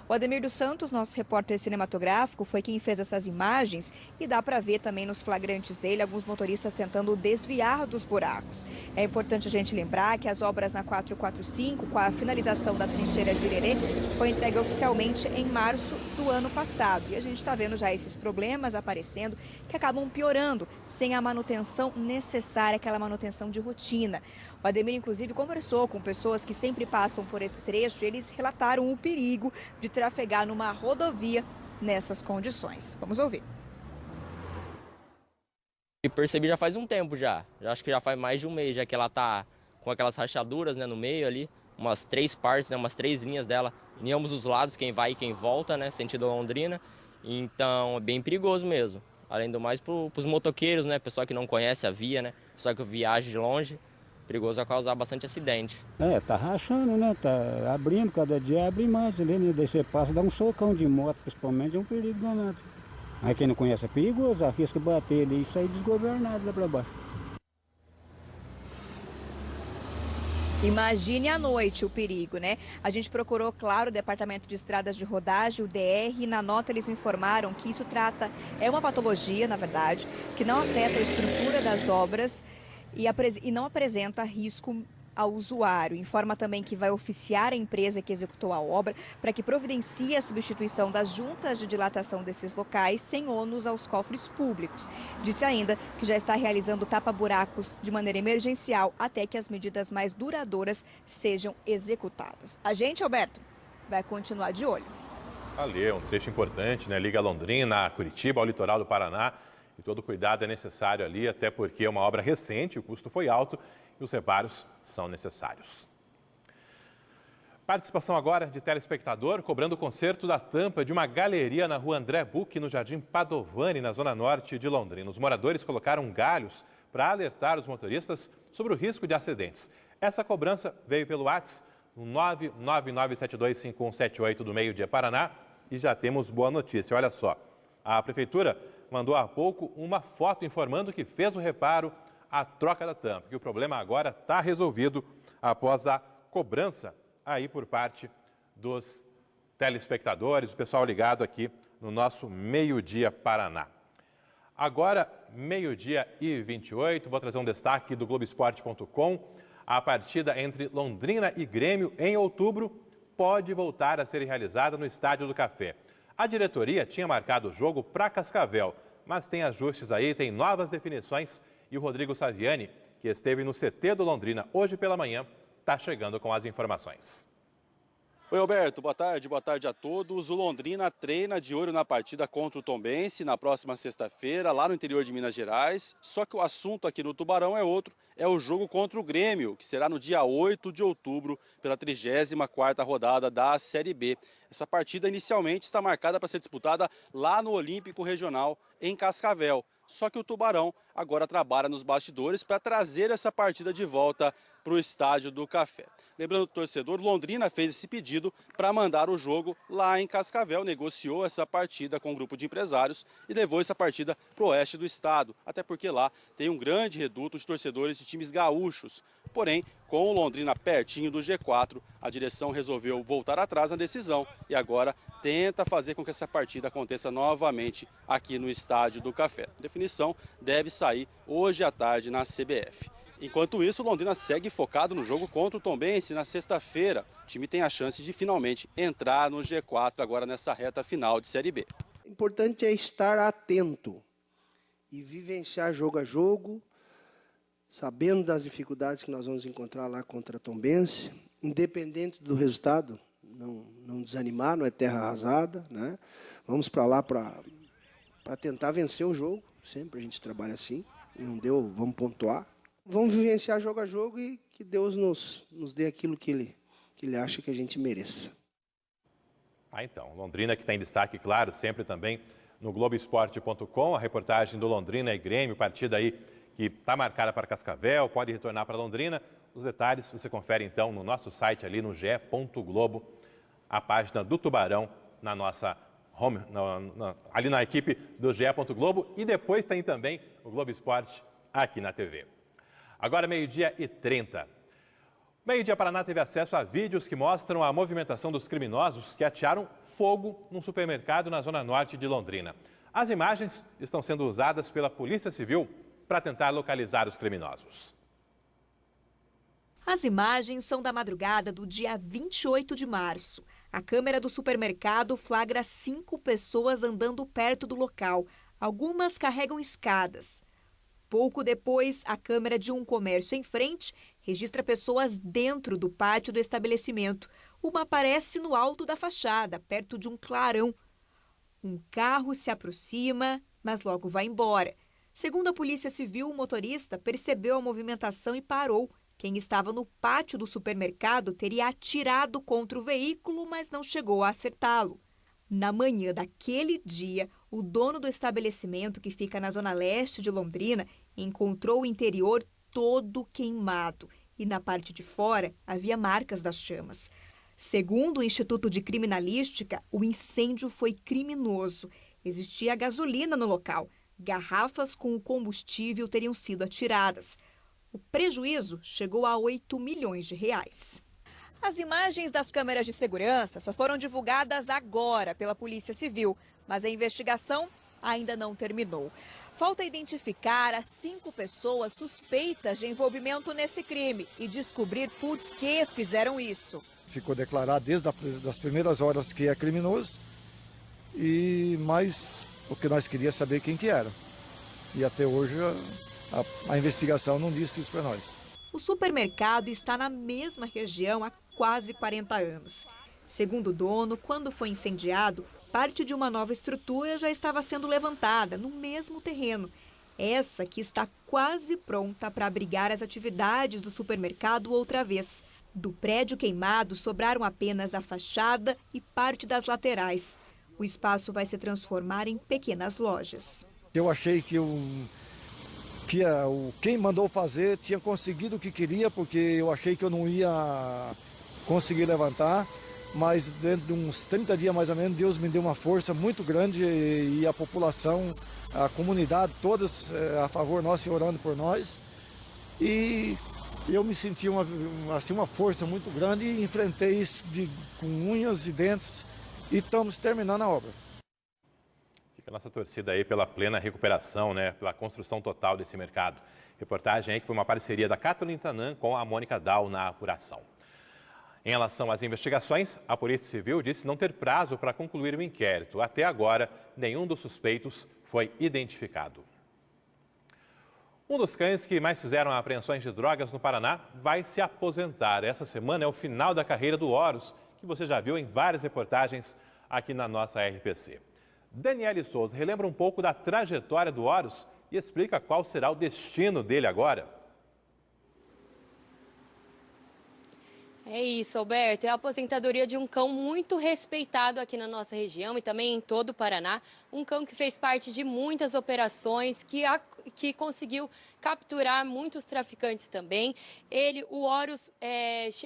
O Ademir dos Santos, nosso repórter cinematográfico, foi quem fez essas imagens e dá para ver também nos flagrantes dele alguns motoristas tentando desviar dos buracos. É importante a gente lembrar que as obras na 445, com a finalização da trincheira de Irerê, foi entregue oficialmente em março do ano passado. E a gente está vendo já esses problemas aparecendo que acabam piorando sem a manutenção necessária, aquela manutenção de rotina. O Ademir, inclusive, conversou com pessoas que sempre passam por esse trecho e eles relataram o perigo de trafegar numa rodovia nessas condições. Vamos ouvir. E percebi já faz um tempo já acho que já faz mais de um mês, já que ela tá com aquelas rachaduras, né, no meio ali, umas 3 partes, né, umas 3 linhas dela, em ambos os lados, quem vai e quem volta, né, sentido Londrina. Então é bem perigoso mesmo. Além do mais para os motoqueiros, né, pessoal que não conhece a via, né, pessoal que viaja de longe. Perigoso a causar bastante acidente. Tá rachando, né? Tá abrindo, cada dia abre mais ali, né? Daí você passa, dá um socão de moto, principalmente, é um perigo danado. Aí quem não conhece é perigoso, arrisca bater ali e sair desgovernado lá para baixo. Imagine à noite o perigo, né? A gente procurou, claro, o Departamento de Estradas de Rodagem, o DR, e na nota eles informaram que isso é uma patologia, na verdade, que não afeta a estrutura das obras e não apresenta risco ao usuário. Informa também que vai oficiar a empresa que executou a obra para que providencie a substituição das juntas de dilatação desses locais sem ônus aos cofres públicos. Disse ainda que já está realizando tapa-buracos de maneira emergencial até que as medidas mais duradouras sejam executadas. A gente, Alberto, vai continuar de olho. Ali, um trecho importante, né? Liga Londrina, Curitiba, ao litoral do Paraná. E todo cuidado é necessário ali, até porque é uma obra recente, o custo foi alto e os reparos são necessários. Participação agora de telespectador cobrando o conserto da tampa de uma galeria na rua André Buch, no Jardim Padovani, na zona norte de Londrina. Os moradores colocaram galhos para alertar os motoristas sobre o risco de acidentes. Essa cobrança veio pelo WhatsApp, no 999725178 do Meio-Dia Paraná, e já temos boa notícia. Olha só, a Prefeitura mandou há pouco uma foto informando que fez o reparo, a troca da tampa, que o problema agora está resolvido após a cobrança aí por parte dos telespectadores, o pessoal ligado aqui no nosso Meio-Dia Paraná. Agora, 12h28, vou trazer um destaque do Globoesporte.com. A partida entre Londrina e Grêmio em outubro pode voltar a ser realizada no Estádio do Café. A diretoria tinha marcado o jogo para Cascavel, mas tem ajustes aí, tem novas definições e o Rodrigo Saviani, que esteve no CT do Londrina hoje pela manhã, está chegando com as informações. Oi, Alberto, boa tarde a todos. O Londrina treina de olho na partida contra o Tombense na próxima sexta-feira, lá no interior de Minas Gerais. Só que o assunto aqui no Tubarão é outro, é o jogo contra o Grêmio, que será no dia 8 de outubro, pela 34ª rodada da Série B. Essa partida inicialmente está marcada para ser disputada lá no Olímpico Regional, em Cascavel. Só que o Tubarão agora trabalha nos bastidores para trazer essa partida de volta para o Estádio do Café. Lembrando, o torcedor, Londrina fez esse pedido para mandar o jogo lá em Cascavel, negociou essa partida com um grupo de empresários e levou essa partida para o oeste do estado, até porque lá tem um grande reduto de torcedores de times gaúchos. Porém, com o Londrina pertinho do G4, a direção resolveu voltar atrás na decisão e agora tenta fazer com que essa partida aconteça novamente aqui no Estádio do Café. A definição deve sair hoje à tarde na CBF. Enquanto isso, o Londrina segue focado no jogo contra o Tombense na sexta-feira. O time tem a chance de finalmente entrar no G4 agora nessa reta final de Série B. O importante é estar atento e vivenciar jogo a jogo, sabendo das dificuldades que nós vamos encontrar lá contra a Tombense, independente do resultado, não desanimar, não é terra arrasada, né? Vamos para lá para para tentar vencer o jogo. Sempre a gente trabalha assim. Não deu, vamos pontuar. Vamos vivenciar jogo a jogo e que Deus nos dê aquilo que Ele acha que a gente mereça. Então, Londrina que está em destaque, claro, sempre também no Globoesporte.com, a reportagem do Londrina e Grêmio, partida aí que está marcada para Cascavel, pode retornar para Londrina. Os detalhes você confere então no nosso site ali no ge.globo, a página do Tubarão na nossa home, ali na equipe do ge.globo, e depois tem também o Globo Esporte aqui na TV. Agora 12h30. Meio-dia Paraná teve acesso a vídeos que mostram a movimentação dos criminosos que atearam fogo num supermercado na zona norte de Londrina. As imagens estão sendo usadas pela Polícia Civil para tentar localizar os criminosos. As imagens são da madrugada do dia 28 de março. A câmera do supermercado flagra 5 pessoas andando perto do local. Algumas carregam escadas. Pouco depois, a câmera de um comércio em frente registra pessoas dentro do pátio do estabelecimento. Uma aparece no alto da fachada, perto de um clarão. Um carro se aproxima, mas logo vai embora. Segundo a Polícia Civil, o motorista percebeu a movimentação e parou. Quem estava no pátio do supermercado teria atirado contra o veículo, mas não chegou a acertá-lo. Na manhã daquele dia, o dono do estabelecimento, que fica na zona leste de Londrina, encontrou o interior todo queimado e na parte de fora havia marcas das chamas. Segundo o Instituto de Criminalística, o incêndio foi criminoso. Existia gasolina no local. Garrafas com o combustível teriam sido atiradas. O prejuízo chegou a 8 milhões de reais. As imagens das câmeras de segurança só foram divulgadas agora pela Polícia Civil, mas a investigação ainda não terminou. Falta identificar as 5 pessoas suspeitas de envolvimento nesse crime e descobrir por que fizeram isso. Ficou declarado desde as primeiras horas que é criminoso, mas o que nós queríamos saber quem que era. E até hoje a investigação não disse isso para nós. O supermercado está na mesma região há quase 40 anos. Segundo o dono, quando foi incendiado, parte de uma nova estrutura já estava sendo levantada no mesmo terreno. Essa que está quase pronta para abrigar as atividades do supermercado outra vez. Do prédio queimado, sobraram apenas a fachada e parte das laterais. O espaço vai se transformar em pequenas lojas. Eu achei que quem mandou fazer tinha conseguido o que queria, porque eu achei que eu não ia conseguir levantar, mas dentro de uns 30 dias mais ou menos, Deus me deu uma força muito grande e a população, a comunidade, todas a favor nosso e orando por nós. E eu me senti uma força muito grande e enfrentei isso com unhas e dentes e estamos terminando a obra. Fica a nossa torcida aí pela plena recuperação, pela construção total desse mercado. Reportagem aí que foi uma parceria da Kathleen Tanan com a Mônica Dal na apuração. Em relação às investigações, a Polícia Civil disse não ter prazo para concluir o inquérito. Até agora, nenhum dos suspeitos foi identificado. Um dos cães que mais fizeram apreensões de drogas no Paraná vai se aposentar. Essa semana é o final da carreira do Horus, que você já viu em várias reportagens aqui na nossa RPC. Daniele Souza relembra um pouco da trajetória do Horus e explica qual será o destino dele agora. É isso, Alberto. É a aposentadoria de um cão muito respeitado aqui na nossa região e também em todo o Paraná. Um cão que fez parte de muitas operações, que conseguiu capturar muitos traficantes também. O Horus,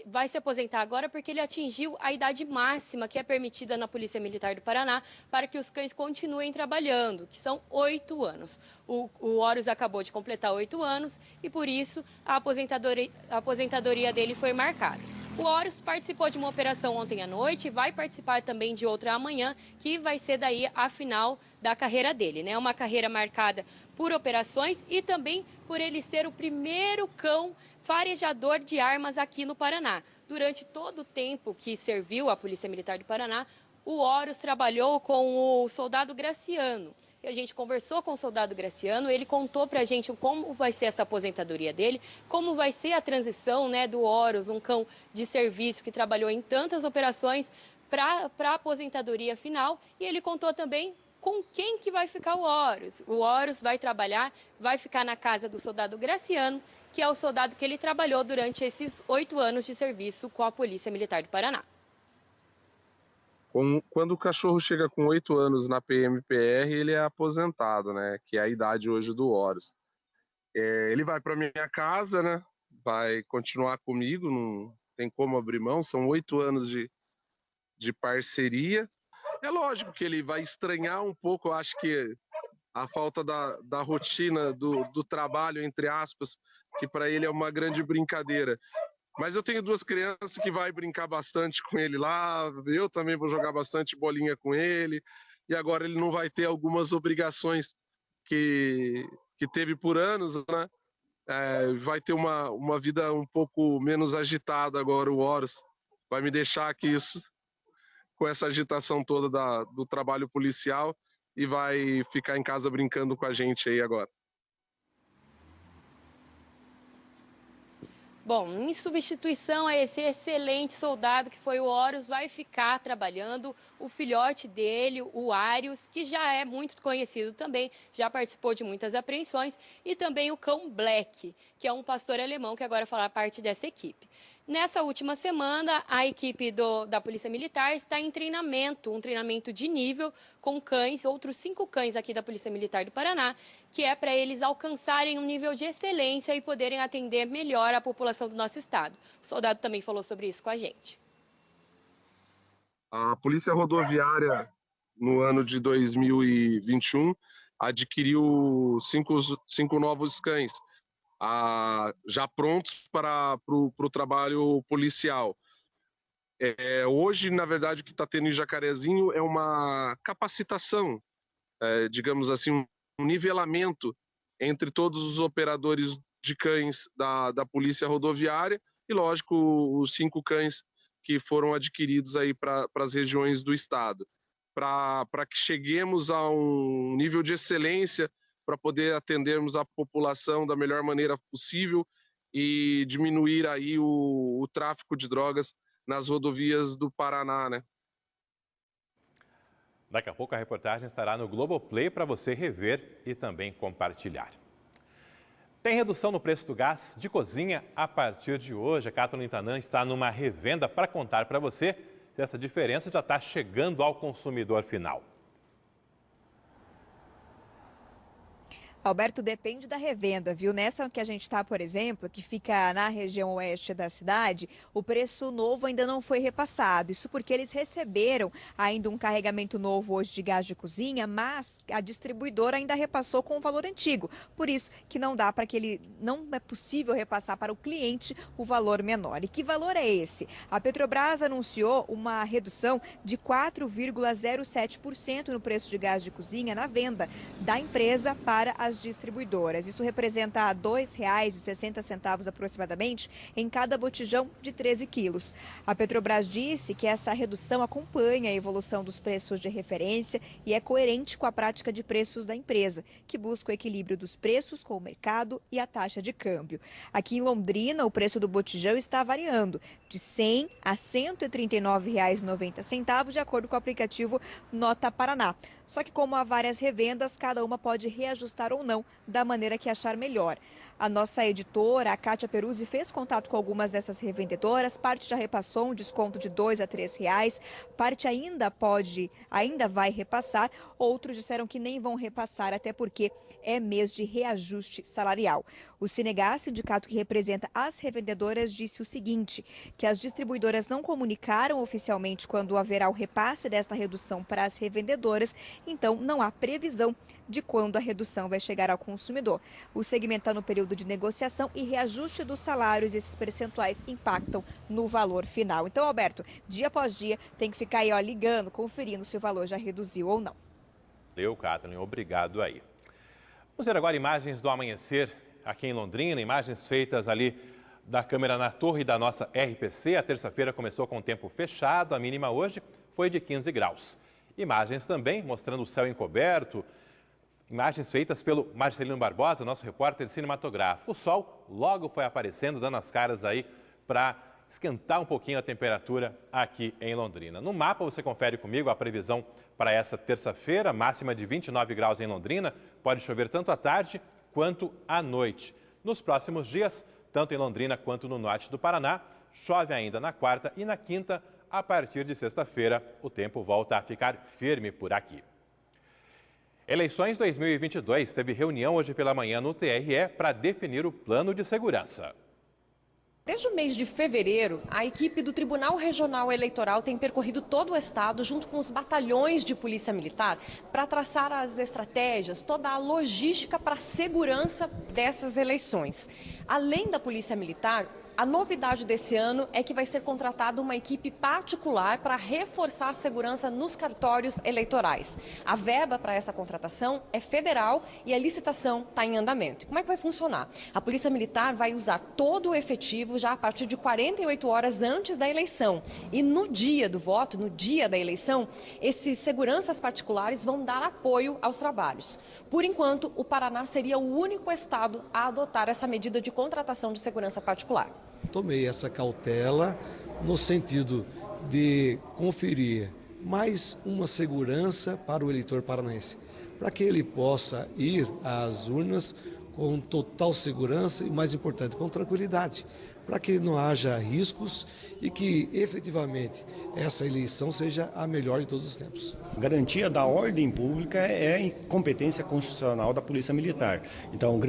vai se aposentar agora porque ele atingiu a idade máxima que é permitida na Polícia Militar do Paraná para que os cães continuem trabalhando, que são 8 anos. O Horus acabou de completar 8 anos e, por isso, a aposentadoria dele foi marcada. O Horus participou de uma operação ontem à noite e vai participar também de outra amanhã, que vai ser daí a final da carreira dele, né? Uma carreira marcada por operações e também por ele ser o primeiro cão farejador de armas aqui no Paraná. Durante todo o tempo que serviu a Polícia Militar do Paraná, o Horus trabalhou com o soldado Graciano. E a gente conversou com o soldado Graciano, ele contou pra gente como vai ser essa aposentadoria dele, como vai ser a transição, do Horus, um cão de serviço que trabalhou em tantas operações, para a aposentadoria final. E ele contou também com quem que vai ficar o Horus. O Horus vai ficar na casa do soldado Graciano, que é o soldado que ele trabalhou durante esses 8 anos de serviço com a Polícia Militar do Paraná. Quando o cachorro chega com 8 anos na PMPR, ele é aposentado, né? Que é a idade hoje do Horus. Ele vai para minha casa, né? Vai continuar comigo, não tem como abrir mão, são 8 anos de parceria. É lógico que ele vai estranhar um pouco, eu acho que a falta da rotina do trabalho, entre aspas, que para ele é uma grande brincadeira. Mas eu tenho 2 crianças que vai brincar bastante com ele lá, eu também vou jogar bastante bolinha com ele, e agora ele não vai ter algumas obrigações que teve por anos, né? Vai ter uma vida um pouco menos agitada agora, o Horus. Vai me deixar aqui com essa agitação toda do trabalho policial e vai ficar em casa brincando com a gente aí agora. Bom, em substituição a esse excelente soldado que foi o Horus, vai ficar trabalhando o filhote dele, o Arius, que já é muito conhecido também, já participou de muitas apreensões, e também o cão Black, que é um pastor alemão que agora fará parte dessa equipe. Nessa última semana, a equipe da Polícia Militar está em treinamento, um treinamento de nível com cães, outros 5 cães aqui da Polícia Militar do Paraná, que é para eles alcançarem um nível de excelência e poderem atender melhor a população do nosso estado. O soldado também falou sobre isso com a gente. A Polícia Rodoviária, no ano de 2021, adquiriu 5 novos cães, já prontos para o trabalho policial. Hoje, na verdade, o que está tendo em Jacarezinho é uma capacitação, digamos assim, um nivelamento entre todos os operadores de cães da Polícia Rodoviária e, lógico, os 5 cães que foram adquiridos aí para as regiões do estado, para que cheguemos a um nível de excelência para poder atendermos a população da melhor maneira possível e diminuir aí o tráfico de drogas nas rodovias do Paraná, né? Daqui a pouco a reportagem estará no Globoplay para você rever e também compartilhar. Tem redução no preço do gás de cozinha a partir de hoje. A Kathleen Tanan está numa revenda para contar para você se essa diferença já está chegando ao consumidor final. Alberto, depende da revenda, viu? Nessa que a gente está, por exemplo, que fica na região oeste da cidade, o preço novo ainda não foi repassado. Isso porque eles receberam ainda um carregamento novo hoje de gás de cozinha, mas a distribuidora ainda repassou com o valor antigo. Por isso que não é possível repassar para o cliente o valor menor. E que valor é esse? A Petrobras anunciou uma redução de 4,07% no preço de gás de cozinha na venda da empresa para as distribuidoras. Isso representa R$ 2,60 aproximadamente em cada botijão de 13 quilos. A Petrobras disse que essa redução acompanha a evolução dos preços de referência e é coerente com a prática de preços da empresa, que busca o equilíbrio dos preços com o mercado e a taxa de câmbio. Aqui em Londrina, o preço do botijão está variando de R$ 100 a R$ 139,90, de acordo com o aplicativo Nota Paraná. Só que como há várias revendas, cada uma pode reajustar ou não da maneira que achar melhor. A nossa editora, a Kátia Peruzzi, fez contato com algumas dessas revendedoras. Parte já repassou um desconto de R$ 2 a R$ 3, parte ainda vai repassar. Outros disseram que nem vão repassar, até porque é mês de reajuste salarial. O Sinegás, sindicato que representa as revendedoras, disse o seguinte, que as distribuidoras não comunicaram oficialmente quando haverá o repasse desta redução para as revendedoras, então não há previsão de quando a redução vai chegar ao consumidor. O segmento está no período de negociação e reajuste dos salários, esses percentuais impactam no valor final. Então, Alberto, dia após dia tem que ficar aí ligando, conferindo se o valor já reduziu ou não. Valeu, Kathleen, obrigado aí. Vamos ver agora imagens do amanhecer aqui em Londrina, imagens feitas ali da câmera na torre da nossa RPC. A terça-feira começou com o tempo fechado, a mínima hoje foi de 15 graus. Imagens também mostrando o céu encoberto, imagens feitas pelo Marcelino Barbosa, nosso repórter cinematográfico. O sol logo foi aparecendo, dando as caras aí para esquentar um pouquinho a temperatura aqui em Londrina. No mapa você confere comigo a previsão para essa terça-feira, máxima de 29 graus em Londrina, pode chover tanto à tarde quanto à noite. Nos próximos dias, tanto em Londrina quanto no norte do Paraná, chove ainda na quarta e na quinta. A partir de sexta-feira, o tempo volta a ficar firme por aqui. Eleições 2022 teve reunião hoje pela manhã no TRE para definir o plano de segurança. Desde o mês de fevereiro, a equipe do Tribunal Regional Eleitoral tem percorrido todo o estado junto com os batalhões de polícia militar para traçar as estratégias, toda a logística para a segurança dessas eleições. Além da polícia militar, a novidade desse ano é que vai ser contratada uma equipe particular para reforçar a segurança nos cartórios eleitorais. A verba para essa contratação é federal e a licitação está em andamento. Como é que vai funcionar? A Polícia Militar vai usar todo o efetivo já a partir de 48 horas antes da eleição. E no dia do voto, no dia da eleição, esses seguranças particulares vão dar apoio aos trabalhos. Por enquanto, o Paraná seria o único estado a adotar essa medida de contratação de segurança particular. Tomei essa cautela no sentido de conferir mais uma segurança para o eleitor paranaense, para que ele possa ir às urnas com total segurança e, mais importante, com tranquilidade, para que não haja riscos e que, efetivamente, essa eleição seja a melhor de todos os tempos. Garantia da ordem pública é competência constitucional da Polícia Militar. Então,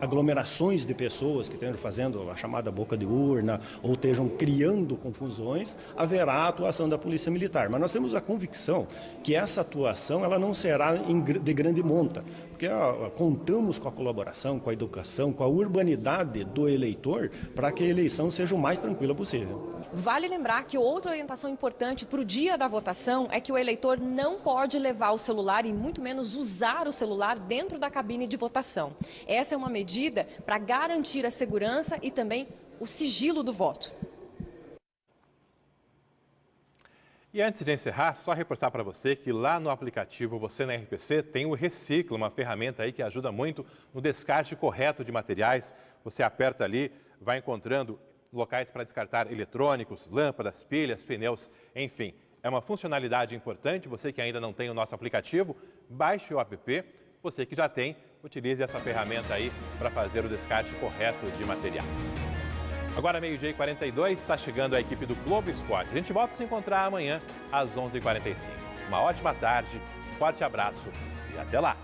aglomerações de pessoas que estejam fazendo a chamada boca de urna ou estejam criando confusões, haverá a atuação da Polícia Militar. Mas nós temos a convicção que essa atuação ela não será de grande monta, porque contamos com a colaboração, com a educação, com a urbanidade do eleitor para que a eleição seja o mais tranquila possível. Vale lembrar que outra orientação importante para o dia da votação é que o eleitor não pode levar o celular e muito menos usar o celular dentro da cabine de votação. Essa é uma medida para garantir a segurança e também o sigilo do voto. E antes de encerrar, só reforçar para você que lá no aplicativo Você na RPC tem o Recicla, uma ferramenta aí que ajuda muito no descarte correto de materiais. Você aperta ali, vai encontrando locais para descartar eletrônicos, lâmpadas, pilhas, pneus, enfim. É uma funcionalidade importante. Você que ainda não tem o nosso aplicativo, baixe o app. Você que já tem, utilize essa ferramenta aí para fazer o descarte correto de materiais. Agora, 12h42, está chegando a equipe do Globo Esporte. A gente volta a se encontrar amanhã às 11h45. Uma ótima tarde, forte abraço e até lá!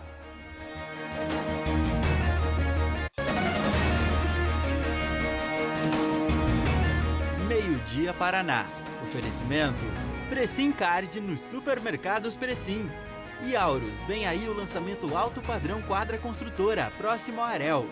Meio-dia Paraná. Oferecimento Precim Card nos supermercados Precim. E Aurus, vem aí o lançamento alto padrão quadra construtora, próximo ao Arel.